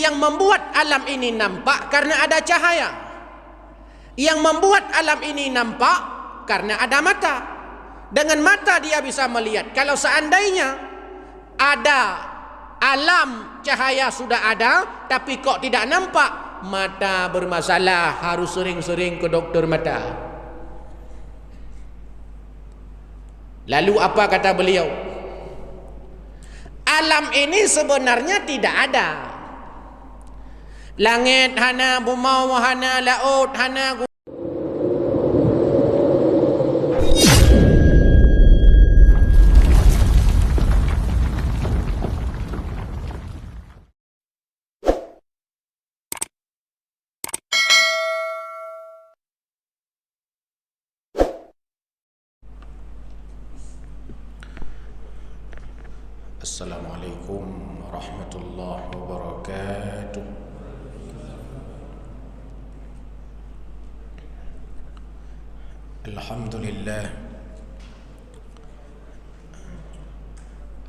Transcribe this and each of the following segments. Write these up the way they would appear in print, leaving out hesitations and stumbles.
Yang membuat alam ini nampak karena ada cahaya. Yang membuat alam ini nampak karena ada mata. Dengan mata dia bisa melihat. Kalau seandainya ada alam cahaya sudah ada, tapi kok tidak nampak, mata bermasalah, harus sering-sering ke doktor mata. Lalu apa kata beliau? Alam ini sebenarnya tidak ada. Langit hana, bumi hana, laut hana. Assalamualaikum warahmatullahi wabarakatuh. Alhamdulillah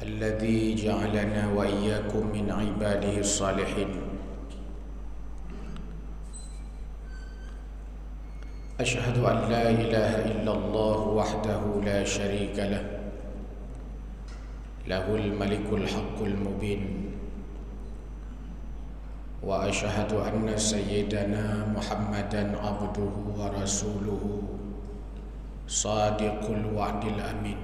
alladzi ja'alana wa iyyakum min ibadihi salihin. Asyhadu an la ilaha illallah wahdahu la syarika lah. Lahul malikul haqqul mubin. Wa asyhadu anna sayyidana Muhammadan abduhu wa rasuluhu sadiqul wa'dil amin.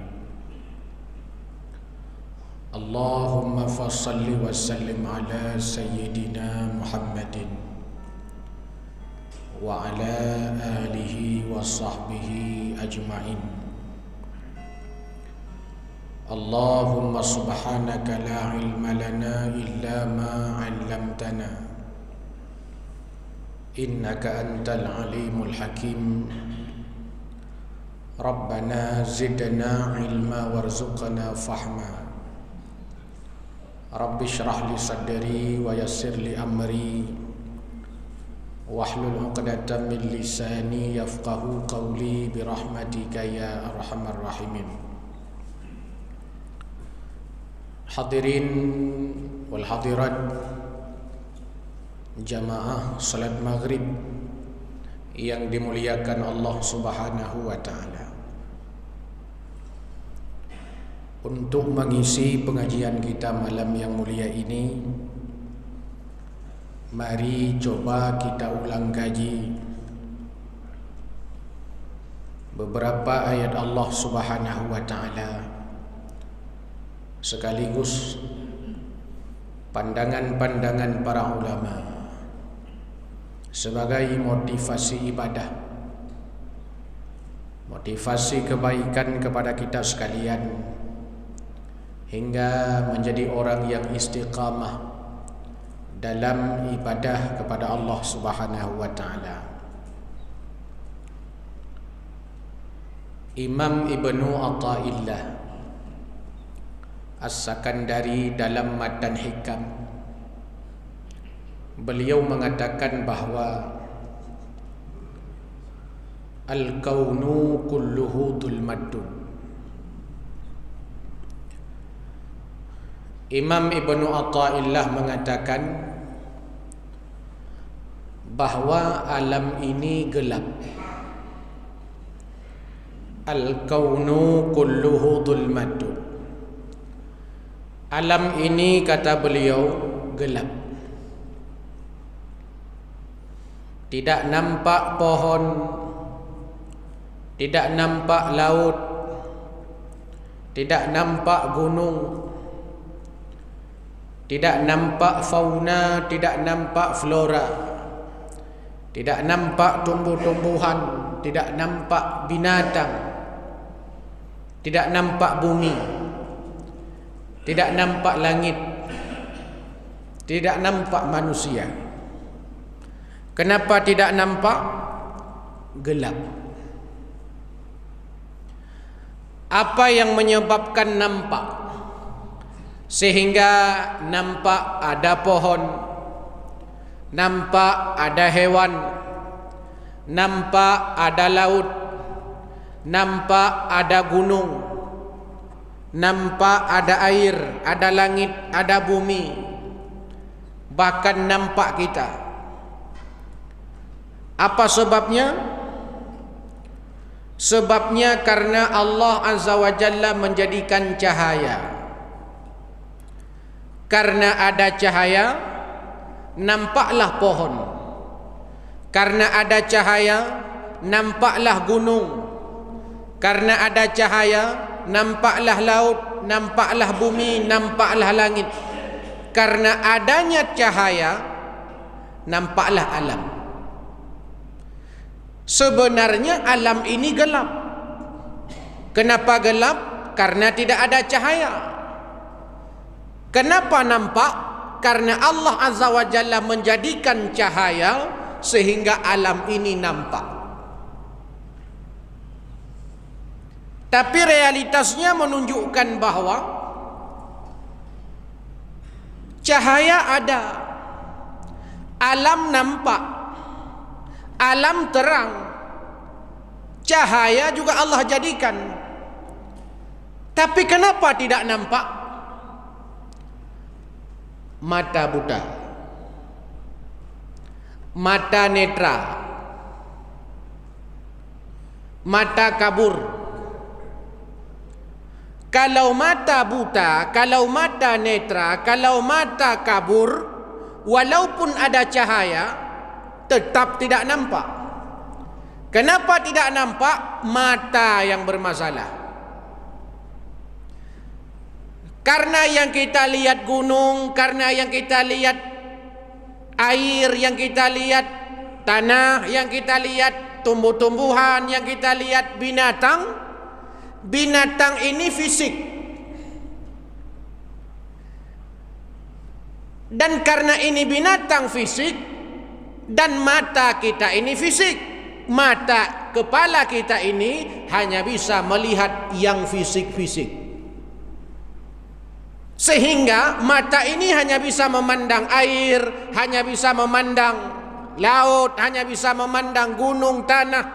Allahumma fassalli wa sallim ala sayyidina Muhammadin wa ala alihi wa sahbihi ajma'in. Allahumma subhanaka la ilma lana illa ma 'allamtana innaka antal alimul hakim. Rabbana zidna ilma warzuqna fahma. Rabbi shrah li sadri wa yassir li amri wahlul 'uqdatam min lisani yafqahu qawli bi rahmatika ya arhamar rahimin. Hadirin wal hadirat jamaah salat maghrib yang dimuliakan Allah Subhanahu wa taala. Untuk mengisi pengajian kita malam yang mulia ini, mari coba kita ulang kaji beberapa ayat Allah Subhanahu wa taala, sekaligus pandangan-pandangan para ulama sebagai motivasi ibadah, motivasi kebaikan kepada kita sekalian, hingga menjadi orang yang istiqamah dalam ibadah kepada Allah Subhanahu wa taala. Imam Ibnu Athaillah As-Sakandari dalam Matan Hikam, beliau mengatakan bahawa al-kaunu kulluhu dhulmatun. Imam Ibnu Athaillah mengatakan bahawa alam ini gelap. Al-kaunu kulluhu dhulmatun. Alam ini, kata beliau, gelap. Tidak nampak pohon, tidak nampak laut, tidak nampak gunung, tidak nampak fauna, tidak nampak flora, tidak nampak tumbuh-tumbuhan, tidak nampak binatang, tidak nampak bumi, tidak nampak langit, tidak nampak manusia. Kenapa tidak nampak? Gelap. Apa yang menyebabkan nampak sehingga nampak ada pohon, nampak ada hewan, nampak ada laut, nampak ada gunung, nampak ada air, ada langit, ada bumi. bahkan nampak kita. Apa sebabnya? Sebabnya karena Allah Azza wa Jalla menjadikan cahaya. Karena ada cahaya, nampaklah pohon. Karena ada cahaya, nampaklah gunung. Karena ada cahaya, nampaklah laut, nampaklah bumi, nampaklah langit. Karena adanya cahaya, nampaklah alam. Sebenarnya alam ini gelap. Kenapa gelap? Karena tidak ada cahaya. Kenapa nampak? Karena Allah Azza wa Jalla menjadikan cahaya sehingga alam ini nampak. Tapi realitasnya menunjukkan bahwa cahaya ada, alam nampak, alam terang, cahaya juga Allah jadikan. Tapi kenapa tidak nampak? Mata buta, mata netra, mata kabur. Kalau mata buta, kalau mata netra, kalau mata kabur, walaupun ada cahaya, tetap tidak nampak. Kenapa tidak nampak? Mata yang bermasalah. Karena yang kita lihat gunung, karena yang kita lihat air, yang kita lihat tanah, yang kita lihat tumbuh-tumbuhan, yang kita lihat binatang, binatang ini fisik. Dan karena ini binatang fisik dan mata kita ini fisik, mata kepala kita ini hanya bisa melihat yang fisik-fisik. Sehingga mata ini hanya bisa memandang air, hanya bisa memandang laut, hanya bisa memandang gunung, tanah,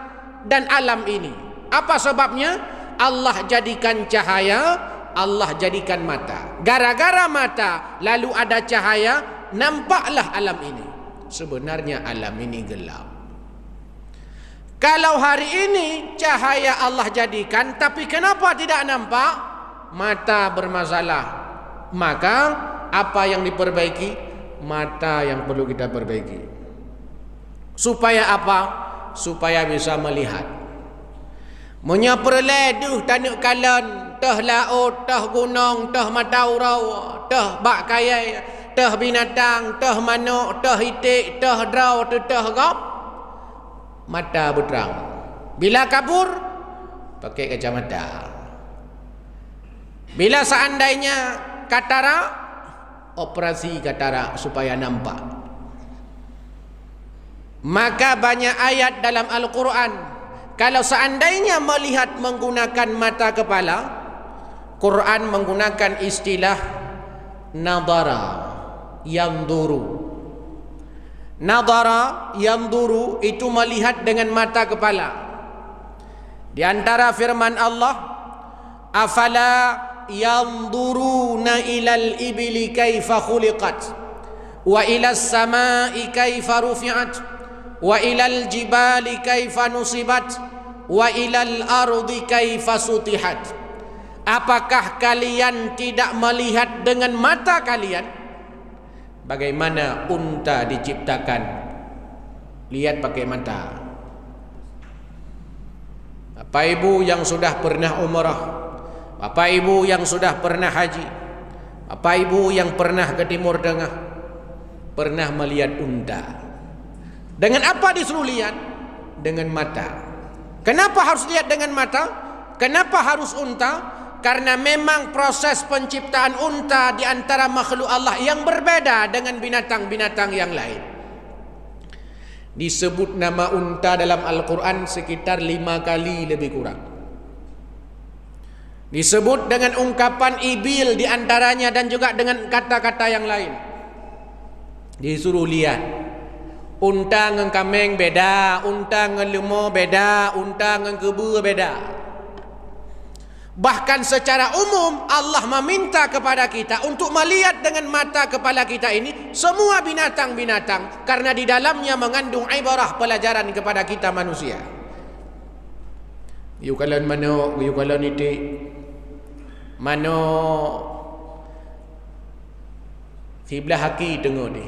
dan alam ini. Apa sebabnya? Allah jadikan cahaya, Allah jadikan mata. Gara-gara mata lalu ada cahaya, nampaklah alam ini. Sebenarnya alam ini gelap. Kalau hari ini cahaya Allah jadikan, tapi kenapa tidak nampak? Mata bermasalah. Maka apa yang diperbaiki? Mata yang perlu kita perbaiki. Supaya apa? Supaya bisa melihat. Menyaperleduh tanuk kalan, tah laut, tah gunung, tah mata urau, tah bak kayai, tah binatang, tah manuk, tah itik, tah drau, tah gop. Mata berterang. Bila kabur, pakai kacamata. Bila seandainya katarak, operasi katarak supaya nampak. Maka banyak ayat dalam Al-Quran, kalau seandainya melihat menggunakan mata kepala, Quran menggunakan istilah nadara yanduru. Nadara yanduru itu melihat dengan mata kepala. Di antara firman Allah, afala yanzuruna ilal ibli kaifa khuliqat wa ilas samai kaifa rufi'at wa ilal jibali kaifa nusibat wa ilal ardi kaifa sutihat. Apakah kalian tidak melihat dengan mata kalian bagaimana unta diciptakan? Lihat pakai mata. Bapak Ibu yang sudah pernah umrah, Bapak Ibu yang sudah pernah haji, Bapak Ibu yang pernah ke Timur Tengah, pernah melihat unta. Dengan apa disuruh lihat? Dengan mata. Kenapa harus lihat dengan mata? Kenapa harus unta? Karena memang proses penciptaan unta di antara makhluk Allah yang berbeda dengan binatang-binatang yang lain. Disebut nama unta dalam Al-Quran sekitar 5 kali lebih kurang. Disebut dengan ungkapan ibil di antaranya dan juga dengan kata-kata yang lain. Disuruh lihat. Unta dengan kameng beda, unta dengan lemur beda, unta dengan kebu beda. Bahkan secara umum Allah meminta kepada kita untuk melihat dengan mata kepala kita ini semua binatang-binatang, karena di dalamnya mengandung ibarah pelajaran kepada kita manusia. You kalau manuk, you kalau nitik, manuk sebelah haki tengok ni,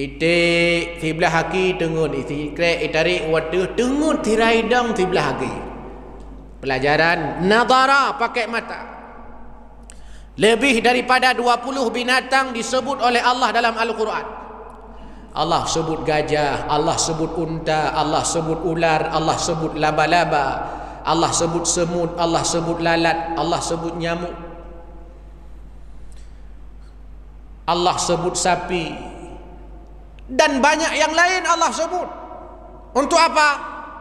itik sebelah haki tengok ni, krek tarik water tengok tirai dang sebelah haki. Pelajaran nadara, pakai mata. Lebih daripada 20 binatang disebut oleh Allah dalam Al-Quran. Allah sebut gajah, Allah sebut unta, Allah sebut ular, Allah sebut laba-laba, Allah sebut semut, Allah sebut lalat, Allah sebut nyamuk, Allah sebut sapi, dan banyak yang lain Allah sebut. Untuk apa?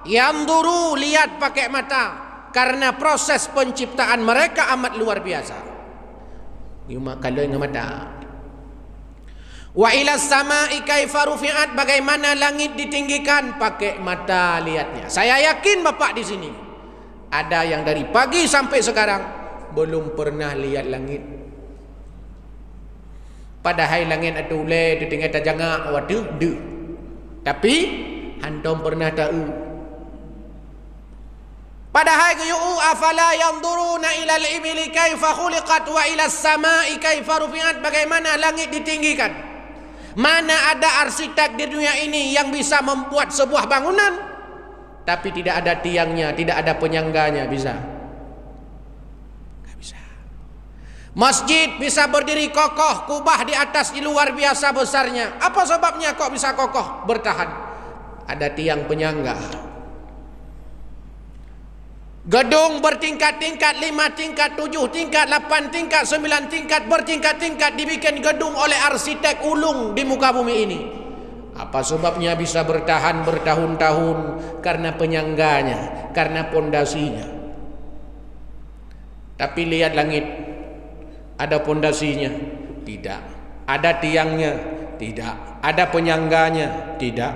Yanzuru, lihat pakai mata. Karena proses penciptaan mereka amat luar biasa. Kalau dengan mata. Wa ila samai kaifa rufi'at, bagaimana langit ditinggikan, pakai mata lihatnya. Saya yakin Bapak di sini ada yang dari pagi sampai sekarang belum pernah lihat langit. Padahal langit ada ulai di tinggal tajangak waduh de. Tapi hantom pernah tahu. Padahal yu'u afala yanzuruna ilal ibili kaifa khuliqat wa ilas samai kaifa rufi'at, bagaimana langit ditinggikan. Mana ada arsitek di dunia ini yang bisa membuat sebuah bangunan tapi tidak ada tiangnya, tidak ada penyangganya, bisa? Enggak bisa. Masjid bisa berdiri kokoh, kubah di atas di luar biasa besarnya. Apa sebabnya kok bisa kokoh bertahan? Ada tiang penyangga. Gedung bertingkat-tingkat, 5 tingkat, 7 tingkat, 8 tingkat, 9 tingkat, bertingkat-tingkat dibikin gedung oleh arsitek ulung di muka bumi ini. Apa sebabnya bisa bertahan bertahun-tahun? Karena penyangganya, karena pondasinya. Tapi lihat langit, ada pondasinya? Tidak. Ada tiangnya? Tidak. Ada penyangganya? Tidak.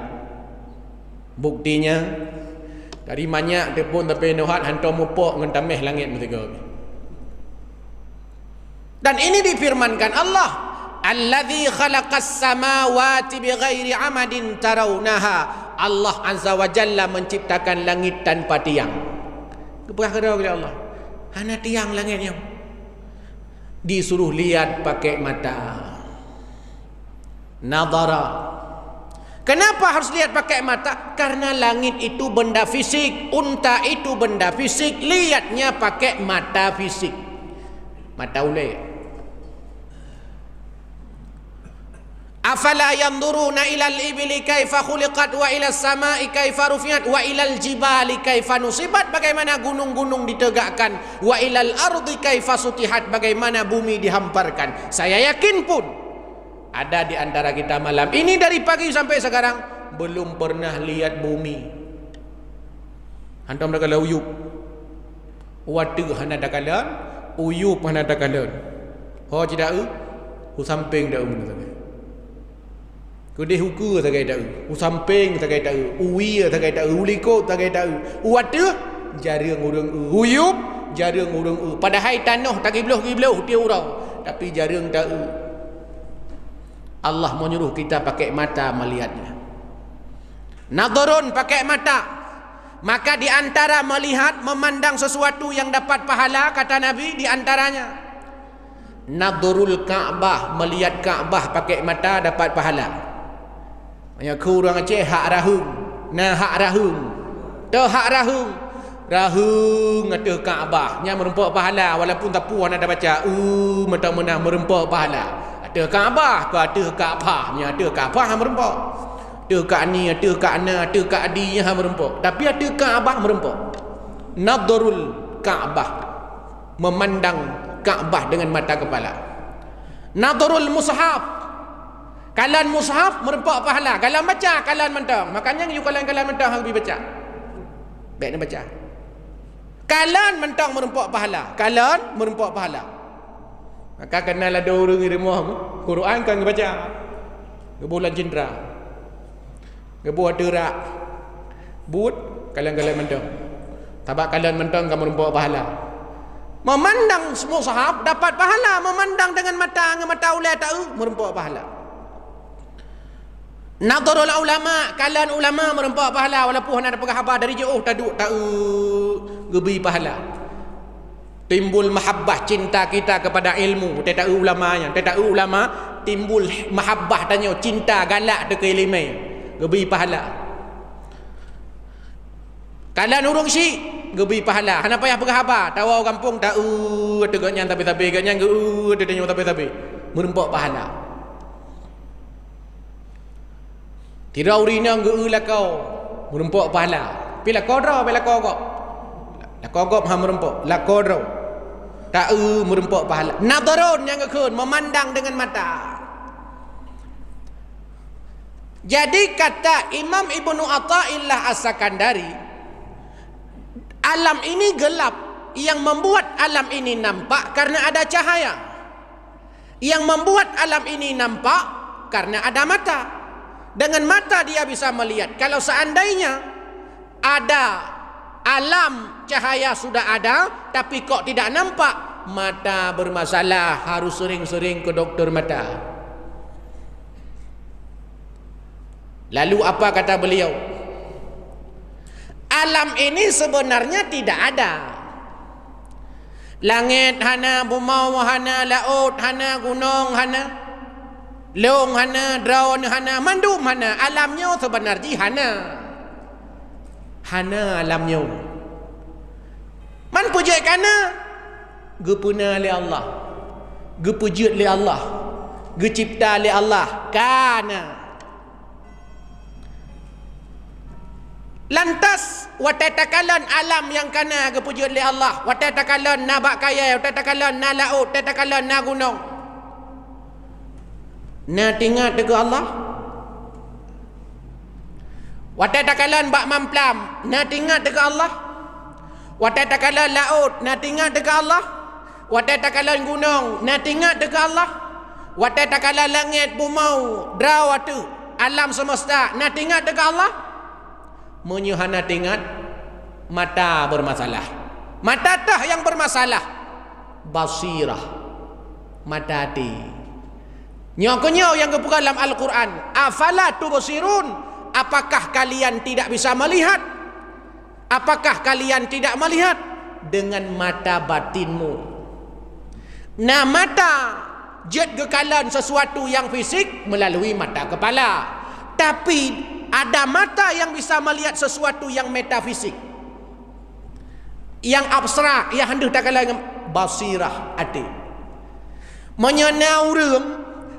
Buktinya dari banyak dia pun tapi nuhat hantar mupuk dengan tamih langit bertiga. Dan ini difirmankan Allah, allazi khalaqas samawati bighairi amadin tarawnaha. Allah azza wa jalla menciptakan langit tanpa tiang. Kepada oleh Allah, hanya tiang langitnya. Disuruh lihat pakai mata. Nadara. Kenapa harus lihat pakai mata? Karena langit itu benda fisik, unta itu benda fisik, lihatnya pakai mata fisik. Mata ulai. Afala yanzuruna ilal ibili kaifa khuliqat wa ilas samai kaifa rufi'at wa ilal jibali kaifa nusibat, bagaimana gunung-gunung ditegakkan, wa ilal ardi kaifa sutihat, bagaimana bumi dihamparkan. Saya yakin pun ada di antara kita malam ini dari pagi sampai sekarang belum pernah lihat bumi. Hantam dah kala uyup. Watu hana dah kala, uyup hana dah kala. Ho tidak samping dah Kudih huku tagai dah samping tagai dah uwi tagai dah uliko tagai dah watu jarang urang uyup jarang urang padahal tanah tak gibloh dia urau tapi jarang dah. Allah menyuruh kita pakai mata melihatnya. Nadharun, pakai mata. Maka di antara melihat, memandang sesuatu yang dapat pahala, kata Nabi, di antaranya nadharul Ka'bah, melihat Ka'bah pakai mata dapat pahala. Banyak kurang Aceh hak rahung. Nah hak rahung. Tu hak rahung. Rahung ada Ka'bah nya merempak pahala walaupun tak puan ada baca mentang-mentang merempak pahala. Ada Kaabah, ada Kaabah, ada Kaabah yang merempak. Ada Kak ni, ada Kak na, ada Kak di yang merempak. Tapi ada Kaabah merempak. Nadharul Kaabah, memandang Kaabah dengan mata kepala. Nadharul mushaf, kalan mushaf merempak pahala. Kalan baca, kalan mentang. Makanya you kalan mentang lebih baca. Baik nak baca. Kalan mentang merempak pahala. Kalan merempak pahala. Maka kenal ada orang di rumah Quran kan baca ke bulan cindera ke buat derak but kalang-kalang mentang Tabak kalian mentang kamu rumput pahala. Memandang mushaf dapat pahala, memandang dengan mata ulai tahu merumput pahala. Nadharul ulama, kalian ulama merumput pahala walaupun ada penghabar dari jauh taduk tahu gebi pahala. Timbul mahabbah cinta kita kepada ilmu, tak tahu ulamanya, tak tahu ulama timbul mahabbah tanya cinta galak ke ilmu, gebi pahala. Kalian urung syik gebi pahala. Hana payah penghabar, tahu kampung tahu tegaknya tapi gaknya tetanya tapi merumput pahala. Tidak urina ngeulah kau merumpuk pahala. Bila kodro bila kogok. La kogok ha merumpuk. La kodro. Tak merumpuk pahala. Nadharun yang keun memandang dengan mata. Jadi kata Imam Ibnu Athaillah As-Sakandari, alam ini gelap, yang membuat alam ini nampak karena ada cahaya. Yang membuat alam ini nampak karena ada mata. Dengan mata dia bisa melihat. Kalau seandainya ada alam cahaya sudah ada, tapi kok tidak nampak, mata bermasalah, harus sering-sering ke doktor mata. Lalu apa kata beliau? Alam ini sebenarnya tidak ada. Langit hana, bumau hana, laut hana, gunung hana, long hana, drone hana, mandum hana. Alamnya sebenarnya hana. Hana alamnya. Man puja kana? Gepuna li Allah. Gepujud li Allah. Gecipta li Allah. Kana. Lantas watatakalan alam yang kana gepujud li Allah. Watatakalan na bak kaya, watatakalan na laut, watatakalan na gunung. Na tingat dekat Allah. Watatakalan bak mamplam, na tingat dekat Allah. Watatakalan laut, na tingat dekat Allah. Watatakalan gunung, na tingat dekat Allah. Watatakalan langit, bumau, drawatu, alam semesta, na tingat dekat Allah. Menyuhana tingat, mata bermasalah. Mata tah yang bermasalah. Basirah, mata hati. Nyokonyo yang kebuka dalam Al-Quran. Afala tubsirun. Apakah kalian tidak bisa melihat? Apakah kalian tidak melihat? Dengan mata batinmu. Nah, mata jet gekalan sesuatu yang fisik melalui mata kepala. Tapi ada mata yang bisa melihat sesuatu yang metafisik, yang abstrak, yang hendak tak kalah basirah hati. Menyenau rung,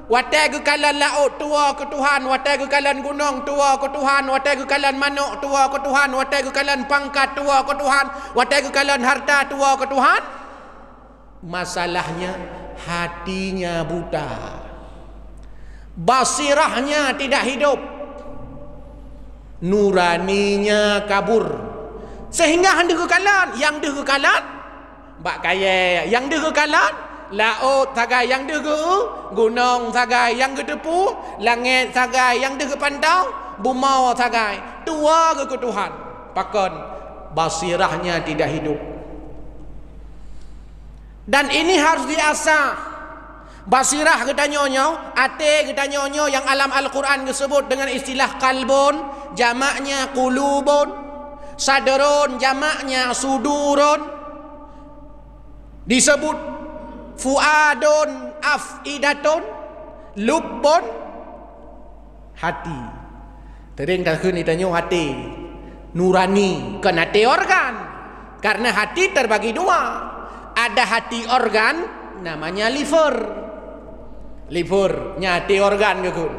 watai kekalan laut tua ke Tuhan, watai kekalan gunung tua ke Tuhan, watai kekalan manuk tua ke Tuhan, watai kekalan pangkat tua ke Tuhan, watai kekalan harta tua ke Tuhan. Masalahnya hatinya buta, basirahnya tidak hidup, nuraninya kabur, sehingga hendak kekalan, yang dah kekalan bak kaya, yang dah kekalan laut sagai, yang dah gunung sagai, yang ke tepu langit sagai, yang dah pantau bumau sagai, tua ke Tuhan, pakon basirahnya tidak hidup. Dan ini harus diasah. Basirah kita nyonyo, ate kita nyonyo yang alam Al-Quran disebut dengan istilah kalbun, jamaknya kulubun, sadrun, jamaknya sudurun, disebut fuadun, afidatun, lubbun, hati. Tering tak kena tanya hati, nurani, kan hati organ. Karena hati terbagi dua. Ada hati organ, namanya liver. Liver nyate organ gitu.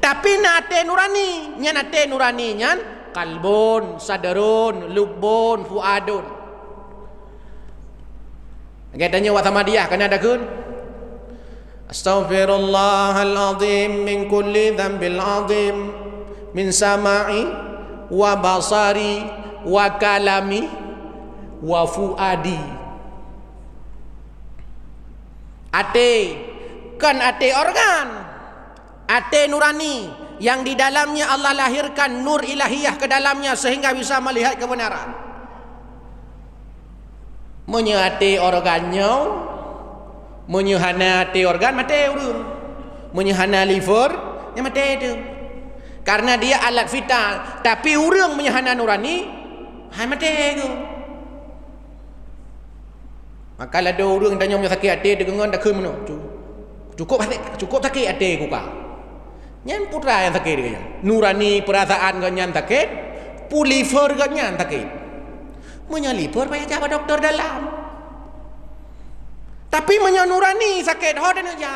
Tapi nate nurani, nate nurani nyan kalbun, sadarun, lubbun, fuadun. Katanya wa samadiyah kan ada kun. Astaghfirullahal azim min kulli dhanbil azim min sama'i wa basari wa kalami wa fuadi. Ate kan ate organ, ate nurani yang di dalamnya Allah lahirkan nur ilahiyah ke dalamnya sehingga bisa melihat kebenaran. Menyehati organnya, menyehana hati organ mati urung, menyehana liver yang mati itu. Karena dia alat vital, tapi urung menyehana nurani, hai mati itu. Maka ada orang tanya punya sakit hati dengan dah kemen cukup sakit hati ku kah. Nyan putra yang sakit dia. Nurani perasaan kau nyan sakit, puliver kau nyan sakit. Menyaliver payah jawab doktor dalam. Tapi menyanurani sakit ho dan aja.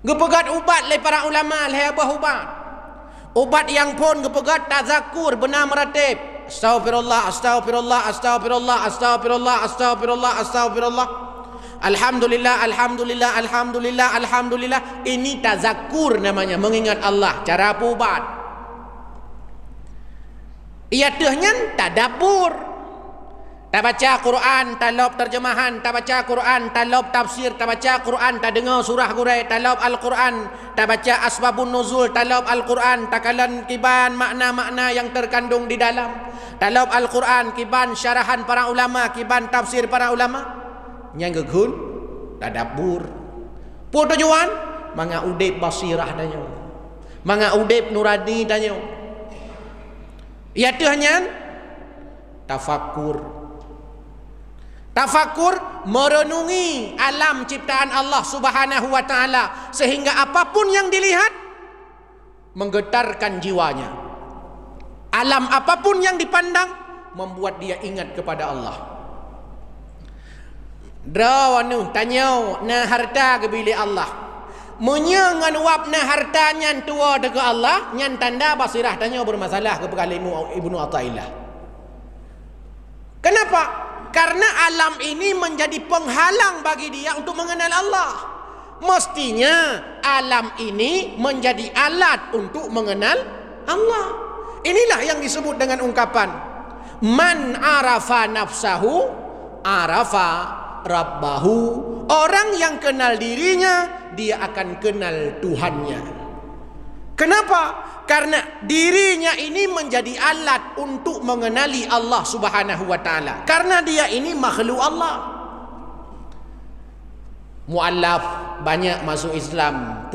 Gepegat ubat le para ulama le abah ubat. Ubat yang pun gepegat tazakur benar meratib. Astaghfirullah, astaghfirullah, astaghfirullah, astaghfirullah, astaghfirullah, astaghfirullah. Alhamdulillah, alhamdulillah, alhamdulillah, alhamdulillah. Ini tazakur namanya, mengingat Allah. Cara apa ubat? Ia tehnya tadabbur. Tak baca Quran, tak lob terjemahan, tak baca Quran, tak lob tafsir, tak baca Quran, tak dengar surah gurai, tak lob Al-Quran, tak baca asbabun nuzul, tak lob Al-Quran, tak kalan kiban makna-makna yang terkandung di dalam. Tak lob Al-Quran, kiban syarahan para ulama, kiban tafsir para ulama. Yang gegun, tadabbur. Pun tujuan, manga udip basirah danyo. Manga udip nurani danyo. Ia tehnya tafakur. Tafakur merenungi alam ciptaan Allah Subhanahu wa taala sehingga apapun yang dilihat menggetarkan jiwanya. Alam apapun yang dipandang membuat dia ingat kepada Allah. Drawanu tanya na harta ke bilik Allah. Menyangan wap na harta nyan tua dekat Allah, nyan tanda basirah tanya bermasalah kepada Ibnu Athaillah. Kenapa? Karena alam ini menjadi penghalang bagi dia untuk mengenal Allah. Mestinya alam ini menjadi alat untuk mengenal Allah. Inilah yang disebut dengan ungkapan man arafa nafsahu arafa rabbahu. Orang yang kenal dirinya, dia akan kenal Tuhannya. Kenapa? Karena dirinya ini menjadi alat untuk mengenali Allah Subhanahu wa taala. Karena dia ini makhluk Allah. Muallaf banyak masuk Islam.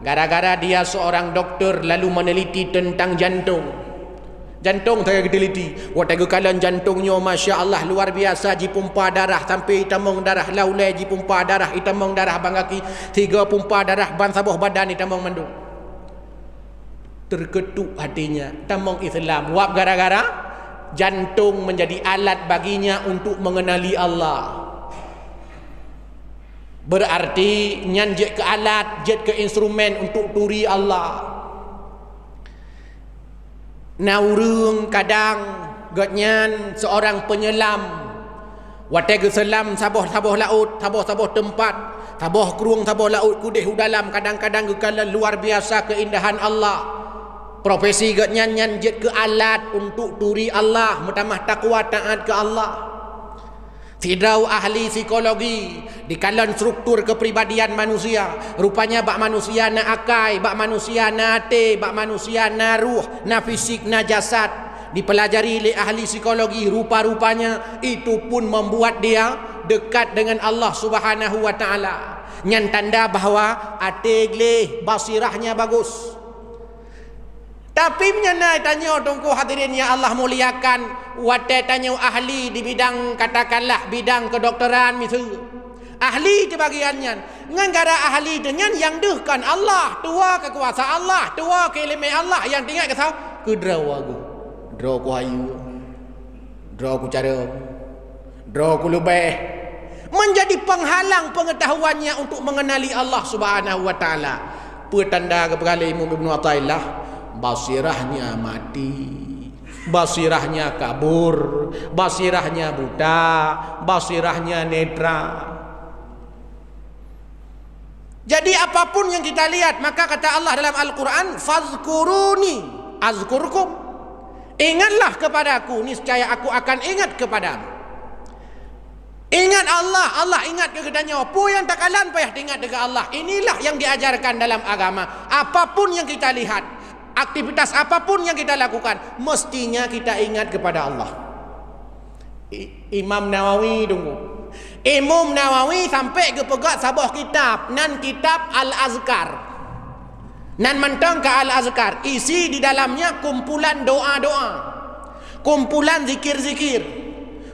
Gara-gara dia seorang doktor lalu meneliti tentang jantung. Jantung saya teliti. Waktu kalan jantungnya Masya Allah luar biasa. Ji pompa darah sampai itamong darah. Laulai ji pompa darah. Itamong darah bangaki. 3 pompa darah ban sabuh badan itamong mandung. Terketuk hatinya. Tamong Islam. Wap gara-gara jantung menjadi alat baginya untuk mengenali Allah. Berarti nyan jet ke alat, jet ke instrumen untuk turi Allah. Naurung kadang gotnyan seorang penyelam. Watai selam saboh laut, saboh tempat, saboh kerung, saboh laut kudih dalam. Kadang-kadang kekala luar biasa keindahan Allah. Profesi gotnyan nyan jet ke alat untuk turi Allah, mutamah takwa taat ke Allah. Fidrau ahli psikologi di kalan struktur kepribadian manusia. Rupanya bak manusia na akai, bak manusia na hati, bak manusia na ruh, na fisik, na jasad. Dipelajari oleh ahli psikologi, rupa-rupanya itu pun membuat dia dekat dengan Allah Subhanahu wa taala. Nyan tanda bahawa hati gleh, basirahnya bagus. Tapi menyenai tanya tunggu hadirin yang Allah muliakan. Watai tanya ahli di bidang katakanlah bidang kedokteran misalnya. Ahli di bagiannya. Ngangara ahli dengan yang dehkan Allah. Tua kekuasa Allah. Tua keilmu Allah. Yang tinggal ke tahu. Kedraw aku. Draw ku hayu. Draw ku cara. Draw ku lebih. Menjadi penghalang pengetahuannya untuk mengenali Allah Subhanahu wa taala. Petanda kepada Imam Ibnu Athaillah. Basirahnya mati, basirahnya kabur, basirahnya buta, basirahnya netra. Jadi apapun yang kita lihat, maka kata Allah dalam Al-Quran, fazkuruni azkurkum. Ingatlah kepadaku, niscaya aku akan ingat kepadamu. Ingat Allah, Allah ingat kepadanya. Apa yang tak kalan payah ingat dengan Allah. Inilah yang diajarkan dalam agama. Apapun yang kita lihat, aktivitas apapun yang kita lakukan, mestinya kita ingat kepada Allah. Imam Nawawi tunggu. Imam Nawawi sampai ke pegat sabah kitab nan kitab Al-Azkar. Nan mentang ke Al-Azkar, isi di dalamnya kumpulan doa-doa, kumpulan zikir-zikir.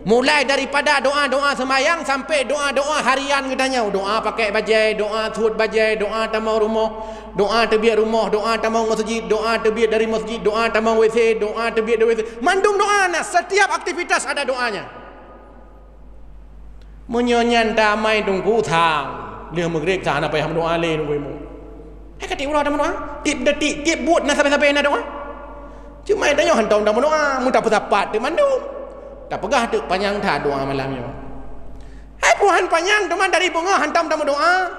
Mulai daripada doa-doa semayang sampai doa-doa harian katanya. Doa pakai bajai, doa thut bajai, doa tamau rumah, doa terbiak rumah, doa tamau masjid, doa terbiak dari masjid, doa tamau WC, doa terbiak dari WC. Mandung doa nak, setiap aktivitas ada doanya. Menyonyan damai tunggu thang. Dia mengerik thang apa yang doa le tunggu mu. Kata orang doa, tiap detik, tiap buat nak sampai-sampai nak doa. Cuma tanya hantong dah doa, mu tak dapat dia mandung. Tak pegah tu panjang dah doa malamnya. Hai puhan panjang teman dari bunga hantam tamu doa.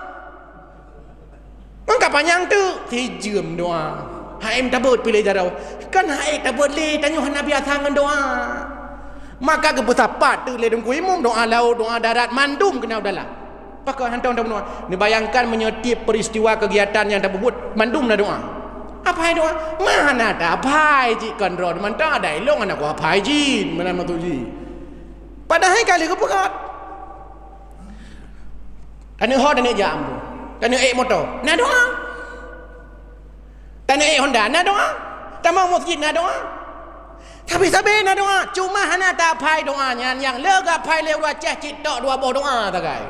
Mangka panjang tu hijum doa. Hai tak boleh pilih jarau. Kan hai tak boleh tanya Nabi asangan doa. Maka kebesapat tu le dengku imum doa laut, doa darat mandum kena dalam. Pakai hantam tamu doa. Ni bayangkan menyetip peristiwa kegiatan yang tak buat mandum na doa. Apa doa? Mana ada apa ji kontrol mana ada ilong anak apa ji mana matu ji. Padahal kali ke pekat. Tanya hot tanya jam tu. Tanya motor. Nak doa. Tanya Honda nak doa. Tamau masjid nak doa. Tapi sabe nak doa. Cuma hana tak apa doanya yang lega apa lewa ceh citok dua boh doa tak kai.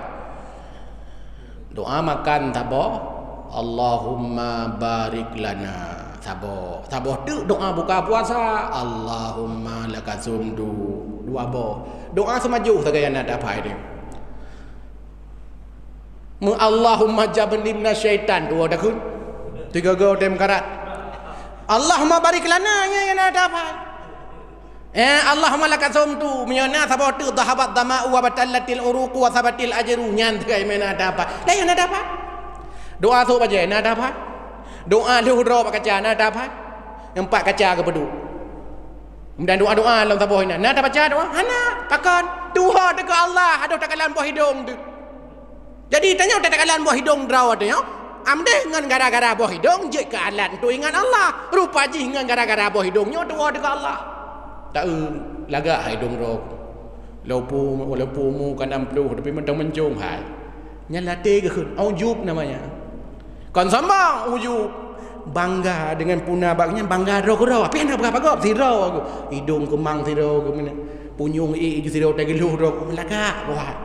Doa makan tak boh. Allahumma barik lana. Sabar. Sabar tu doa buka puasa. Allahumma lakasumdu. Dua boh. Doa semaju segala nak dapat dia. Allahumma jabni minasyaitan. Dua dah kun. Tiga go tem karat. Allahumma barik lana yang nak dapat. Allahumma lakasumdu. Menyana sabar tu dhahabat dama'u wa batallatil uruqu wa sabatil ajru. Nyan tegak mana dapat. Dah yang nak dapat. Doa tu baca nak dapat. Doa lu roh pak kaca nak dapat. Empat kaca ke peduk. Kemudian doa-doa dalam tabah ini. Nak baca doa? Hana, takkan. Tuha dekat Allah ada takalan buah hidung tu. Jadi tanya takalan buah hidung draw tu ya. Amde dengan gara-gara buah hidung je ke alat tu ingat Allah. Rupa je dengan gara-gara buah hidungnya doa dekat Allah. Tak lagak hidung roh. Walaupun mu kan 60 tapi mentang mencung hai. Nyalate ke kun? Ujub namanya. Kan sambang ujub. Bangga dengan puna bagnya bangga roh. Apa yang nak berapa sirau aku. Hidung kemang sirau ke mana. Punyung ju sirau tegeluh roh melagak buat.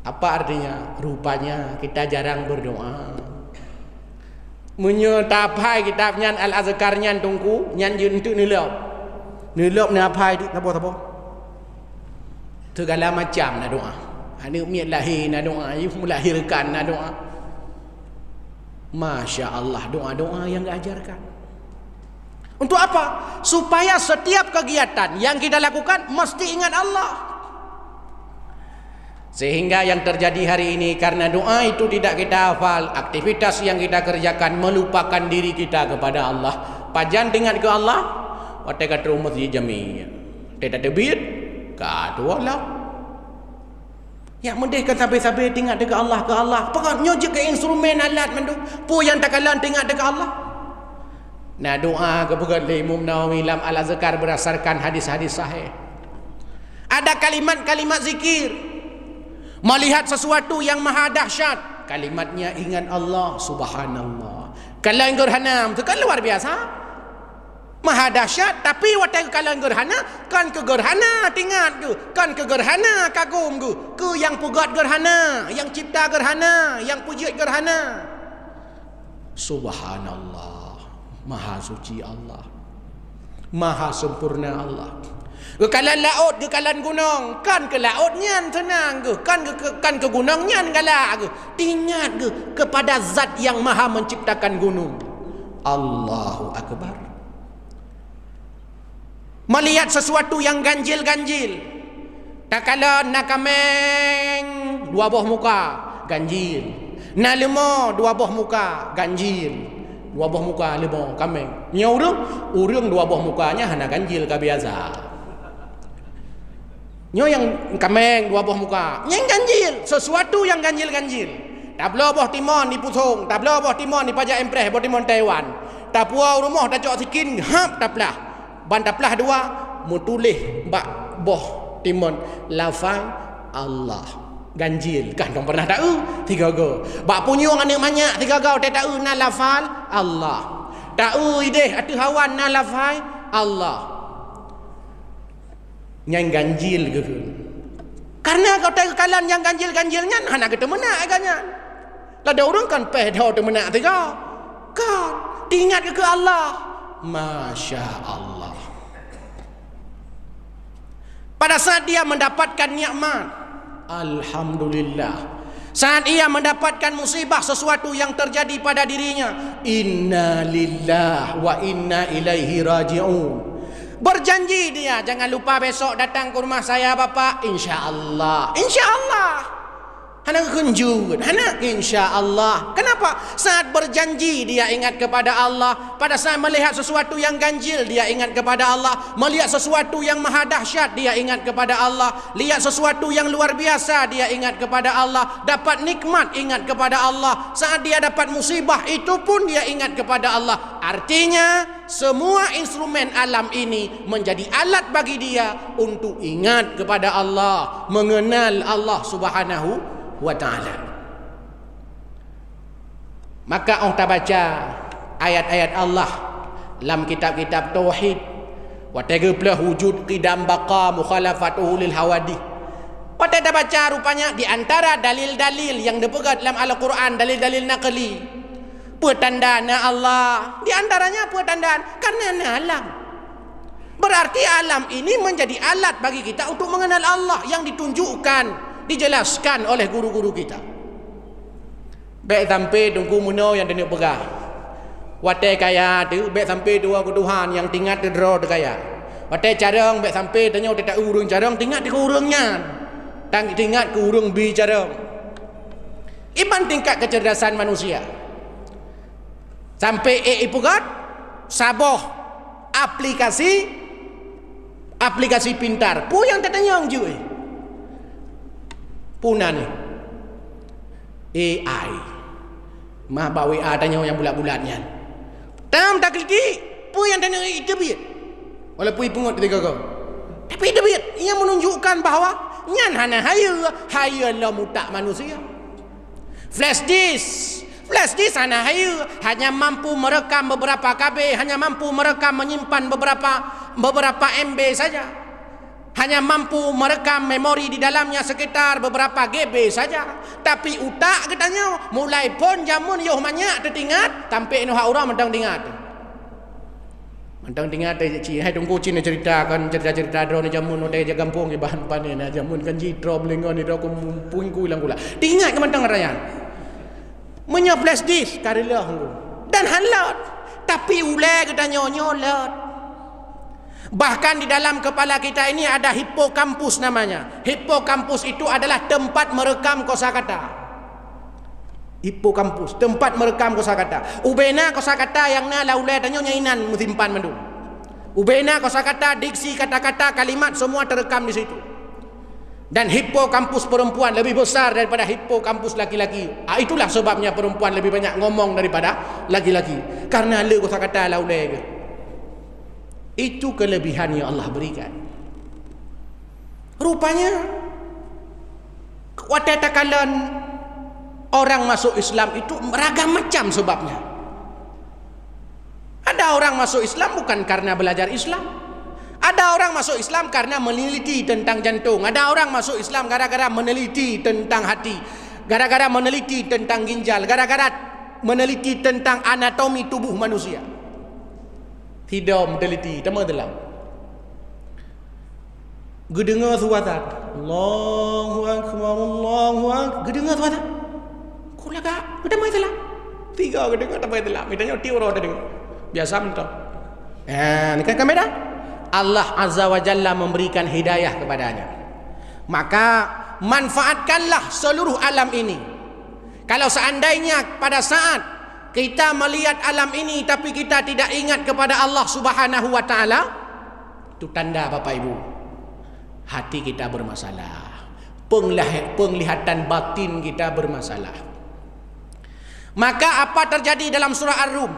Apa artinya? Rupanya kita jarang berdoa. Menyetapai kitabnya Al-Azkar nyan tungku nyan jun tu nilop. Nilop ni apa itu? Apa? Segala macam nak doa. Anak miat lahir nak doa, melahirkan nak doa. Masya Allah doa-doa yang diajarkan. Untuk apa? Supaya setiap kegiatan yang kita lakukan mesti ingat Allah. Sehingga yang terjadi hari ini karena doa itu tidak kita hafal, aktivitas yang kita kerjakan melupakan diri kita kepada Allah. Pajan ingat ke Allah, wate ka terus masjid jami. Tidak terbit, ka tualah. Ya mendeh kan sampai-sampai tinggal dekat Allah ke Allah. Pakat nyojek ke instrumen alat mandu. Pu yang takalan tinggal dekat Allah. Nah doa kepegat Imam Nawawi dalam Al-Azkar berdasarkan hadis-hadis sahih. Ada kalimat-kalimat zikir. Melihat sesuatu yang maha dahsyat, kalimatnya ingat Allah, subhanallah. Kalau yang gerhana itu kan luar biasa. Maha dahsyat, tapi waktu kalau gerhana kan ke gerhana tingat ke, kan ke gerhana kagum ke yang pugat gerhana, yang cipta gerhana, yang puji gerhana. Subhanallah, maha suci Allah, maha sempurna Allah. Ke kalan laut, ke kalan gunung, kan ke lautnya tenang ke, kan ke gunungnya galak ke. Ingat ke kepada zat yang maha menciptakan gunung. Allahu Akbar. Melihat sesuatu yang ganjil-ganjil. Tak kala nak kameng dua buah muka, ganjil. Nak lemah dua buah muka, ganjil. Dua buah muka lemah kameng. Nya urang dua buah mukanya hana ganjil ka biasa. Nyo yang kameng dua buah muka, yang ganjil, sesuatu yang ganjil-ganjil. Tak belah buah timon di Pusong, tak belah buah timon di Pajak Empress, buah timon Taiwan. Tak puau rumah tak cok sikin, hap tak belah. Ban tak belah dua, mutulih bak boh timun lafaz Allah ganjil kan dong pernah tahu tiga go bak punyung anak banyak tiga go tak tahu na lafaz Allah tahu ideh atu hawan na lafaz Allah yang ganjil ke karena kau tahu kalan yang ganjil-ganjilnya hana ketemu nak agaknya lah ada orang kan peh dah tu menak tiga kan diingat ke Allah Masya Allah pada saat dia mendapatkan nikmat Alhamdulillah saat ia mendapatkan musibah sesuatu yang terjadi pada dirinya inna lillah wa inna ilaihi raji'un berjanji dia jangan lupa besok datang ke rumah saya Bapak insyaallah Hana kunjung, hana insya-Allah. Kenapa? Saat berjanji dia ingat kepada Allah. Pada saat melihat sesuatu yang ganjil dia ingat kepada Allah. Melihat sesuatu yang maha dahsyat dia ingat kepada Allah. Lihat sesuatu yang luar biasa dia ingat kepada Allah. Dapat nikmat ingat kepada Allah. Saat dia dapat musibah itu pun dia ingat kepada Allah. Artinya semua instrumen alam ini menjadi alat bagi dia untuk ingat kepada Allah, mengenal Allah Subhanahu wa ta'ala. Maka orang baca ayat-ayat Allah dalam kitab-kitab tauhid wa tagaplah wujud qidam baqa mukhalafatuhu lil hawadith. Pada baca rupanya di antara dalil-dalil yang dipegang dalam Al-Quran, dalil-dalil naqli, petandaan Allah, di antaranya petandaan karena alam. Berarti alam ini menjadi alat bagi kita untuk mengenal Allah yang ditunjukkan, dijelaskan oleh guru-guru kita. Baik sampai tunggu muno yang dia pegah. Watai kaya tu baik sampai dua ke Tuhan yang tingkat dero kaya. Watai carang baik sampai tanya tak urung carang tingkat ke urungnya. Tang tingkat ke urung bi carang. Iban tingkat kecerdasan manusia. Sampai ipugat saboh aplikasi pintar. Pu yang tertanya je. Puna ni AI mah bawa WA tanya yang bulat-bulatnya tam tak keliti pu yang tanya itu biar walaupun pungut tiga kau tapi itu biar ia menunjukkan bahawa nyan hana hayal mutak manusia flash disk hana hayal hanya mampu merekam beberapa KB, hanya mampu merekam menyimpan beberapa MB saja, hanya mampu merekam memori di dalamnya sekitar beberapa GB saja. Tapi utak katanya mulai pun jamun yoh banyak tertingat sampai noh orang mentang tingat. Mentang tingat cik hai tunggu cina ceritakan cerita-cerita drone jamun no teh kampung di bahan panen jamun kan jitro belengon itu aku puingku hilang kula. Tingat ke mentang rayan. Menya flash disk karilah dan hanlot. Tapi ulai katanya nyolot. Bahkan di dalam kepala kita ini ada hipokampus namanya. Hipokampus itu adalah tempat merekam kosakata. Hipokampus, tempat merekam kosakata. Ubena kosakata yang na laulai tanya nyainan musimpan mendu. Ubena kosakata, diksi kata-kata, kalimat semua terekam di situ. Dan hipokampus perempuan lebih besar daripada hipokampus laki-laki. Itulah sebabnya perempuan lebih banyak ngomong daripada laki-laki. Karena le kosakata laulai ke. Itu kelebihan yang Allah berikan. Rupanya waktu takalan orang masuk Islam itu beragam macam sebabnya. Ada orang masuk Islam bukan karena belajar Islam. Ada orang masuk Islam karena meneliti tentang jantung. Ada orang masuk Islam gara-gara meneliti tentang hati, gara-gara meneliti tentang ginjal, gara-gara meneliti tentang anatomi tubuh manusia. Tidak meneliti, tema dalam. Gedengar suara Allahu Akbar, Allahu Akbar. Gedengar suara. Kau laga, gedengar dalam. Tiga gedengar tak dalam. Mitanya tiura ada dengar. Biasa mentah. Ni kan kamera. Allah Azza wa Jalla memberikan hidayah kepadanya. Maka manfaatkanlah seluruh alam ini. Kalau seandainya pada saat kita melihat alam ini tapi kita tidak ingat kepada Allah Subhanahu wa taala, itu tanda Bapak Ibu, hati kita bermasalah. Penglihatan batin kita bermasalah. Maka apa terjadi dalam surah Ar-Rum?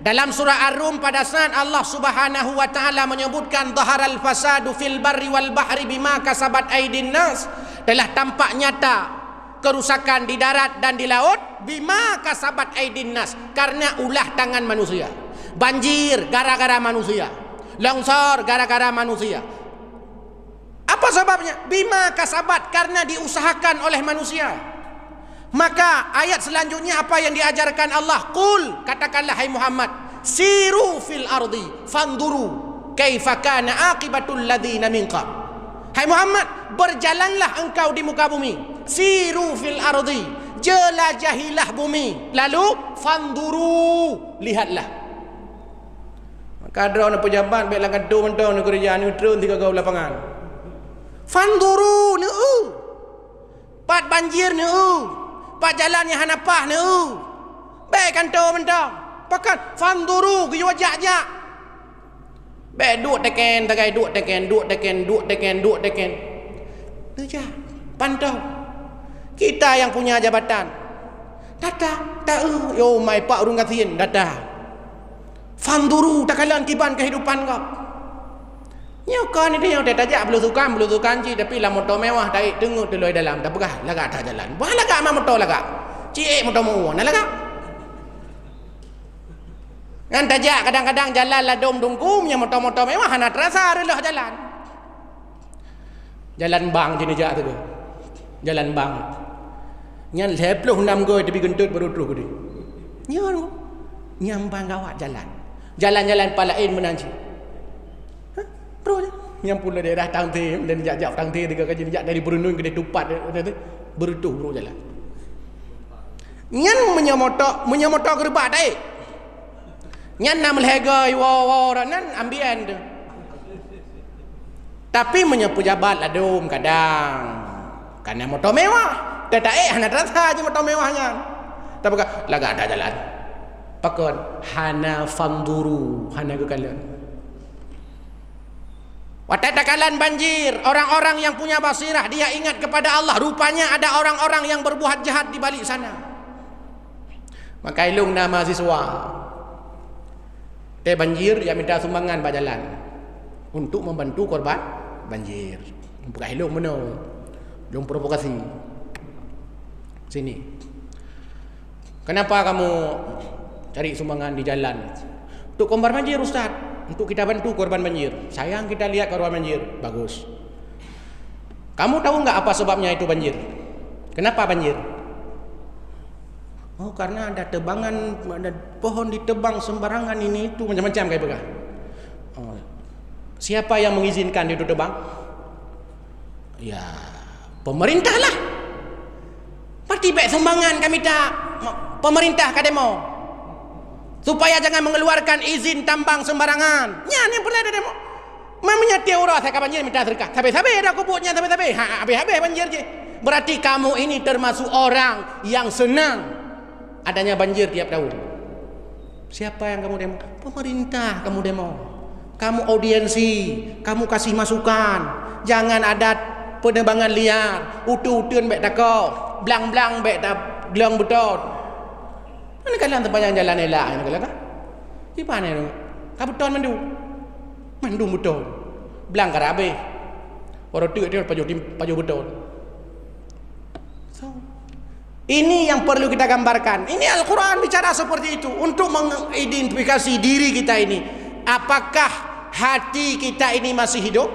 Dalam surah Ar-Rum pada saat Allah Subhanahu wa taala menyebutkan dhaharal fasadu fil barri wal bahri bima kasabat aydin nas, telah tampak nyata kerusakan di darat dan di laut bima kasabat aydin nas, karena ulah tangan manusia. Banjir gara-gara manusia, longsor gara-gara manusia. Apa sebabnya? Bima kasabat, karena diusahakan oleh manusia. Maka ayat selanjutnya apa yang diajarkan Allah? Qul, katakanlah hai Muhammad, siru fil ardi fanduru kaifa kana aqibatul ladzina min qabl. Hai Muhammad, berjalanlah engkau di muka bumi. Siru fil ardi, jelajahilah bumi. Lalu fanduru, lihatlah. Maka ada orang pejabat baiklah kata mentau negeri kerajaan neutral tiga kau lapangan. Fanduru nu. Pat banjir nu. Pak jalan yang hanapah ni. Baik kantor mentang. Pakat fanduru ke wajak-jak. Baik duk teken, takai duk teken. Tu je. Pantau. Kita yang punya jabatan. Data, tahu. Yo mai pak urung katiin data. Fanduru takalan kiban kehidupan kau. Nyokon ni dia yang tajak belum sukan ci, tapi lah motor mewah tarik tengok teloi dalam tak pegah lagak tak jalan. Bah lagak mah motor lagak. Cik motor mau nak lagak. Kan tajak kadang-kadang jalan lah dom dungkum yang motor-motor mewah nak terasa relah jalan. Jalan bang jenis jak tu. Jalan bang. Nyan 26 goi tapi gentut baru terus gede. Nyan nyambang gawat jalan. Jalan-jalan palain menanci. Bro, yang pula daerah Tangte dan jak-jak Tangte tiga kali jak dari Brunei ke Tupat berutuh bro jalan. Nyan menyamotok gerbak dai. Nyan nam legai wow nan ambien tu. Tapi menyapu jabat ladum kadang. Karena motor mewah. Tak hana terasa je motor mewahnya. Tapi lagak ada jalan. Pakon hana fanduru, hana ke kalian. Watatakalan banjir, orang-orang yang punya basirah dia ingat kepada Allah. Rupanya ada orang-orang yang berbuat jahat di balik sana. Maka ilung nama mahasiswa banjir dia minta sumbangan berjalan untuk membantu korban banjir. Bukan ilung mana? Ilung provokasi. Sini. Kenapa kamu cari sumbangan di jalan? Untuk korban banjir Ustaz. Untuk kita bantu korban banjir. Sayang kita lihat korban banjir. Bagus. Kamu tahu enggak apa sebabnya itu banjir? Kenapa banjir? Oh, karena ada tebangan, ada pohon ditebang sembarangan ini itu macam-macam kayak begitu. Oh. Siapa yang mengizinkan itu tebang? Ya, pemerintah lah. Parti baik sumbangan kami tak pemerintah kademo. Supaya jangan mengeluarkan izin tambang sembarangan. Nya ni pula ada demo. Mamanya tiura saya banjir minta sedekah. Sampai-sampai dah kubutnya sampai-sampai. Habis-habis banjir je. Berarti kamu ini termasuk orang yang senang adanya banjir tiap tahun. Siapa yang kamu demo? Pemerintah kamu demo. Kamu audiensi, kamu kasih masukan. Jangan ada penebangan liar, utu-utun baik takau, blang-blang baik tak gelang betul. Mana kalian terpanjang jalan elak ni kalian kah? Di mana tu? Kabuton mandu betul. Belang karabe. Orang tu dia paju betul. So, ini yang perlu kita gambarkan. Ini Al-Quran bicara seperti itu untuk mengidentifikasi diri kita ini. Apakah hati kita ini masih hidup?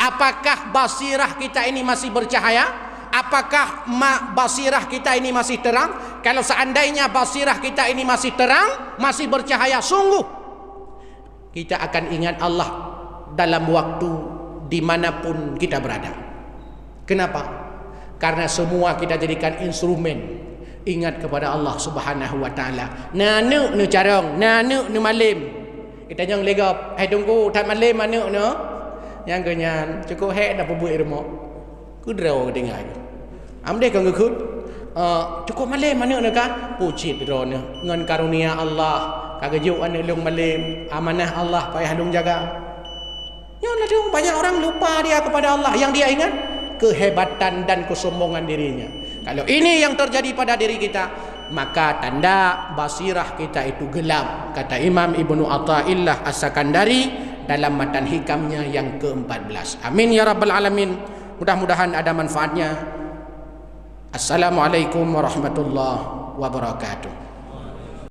Apakah basirah kita ini masih bercahaya? Apakah basirah kita ini masih terang? Kalau seandainya basirah kita ini masih terang, masih bercahaya, sungguh kita akan ingat Allah dalam waktu dimanapun kita berada. Kenapa? Karena semua kita jadikan instrumen ingat kepada Allah Subhanahu wa taala. Nanu nu carong, nanu nu malim. Kita jangan legap, hai tunggu tak malim manu no. Yang kenyan cukup hek dah perbuat remok. Ku draw dengar. Amde kau ngikut cukup malam mana nak kan? Pucit drone ngan karunia Allah kagajuk ane lung malam amanah Allah payah lung jaga. Yang ada banyak orang lupa dia kepada Allah. Yang dia ingat kehebatan dan kesombongan dirinya. Kalau ini yang terjadi pada diri kita, maka tanda basirah kita itu gelap, kata Imam Ibnu Athaillah As-Sakandari dalam matan hikamnya yang ke-14. Amin ya rabbal alamin. Mudah-mudahan ada manfaatnya. Assalamualaikum warahmatullahi wabarakatuh.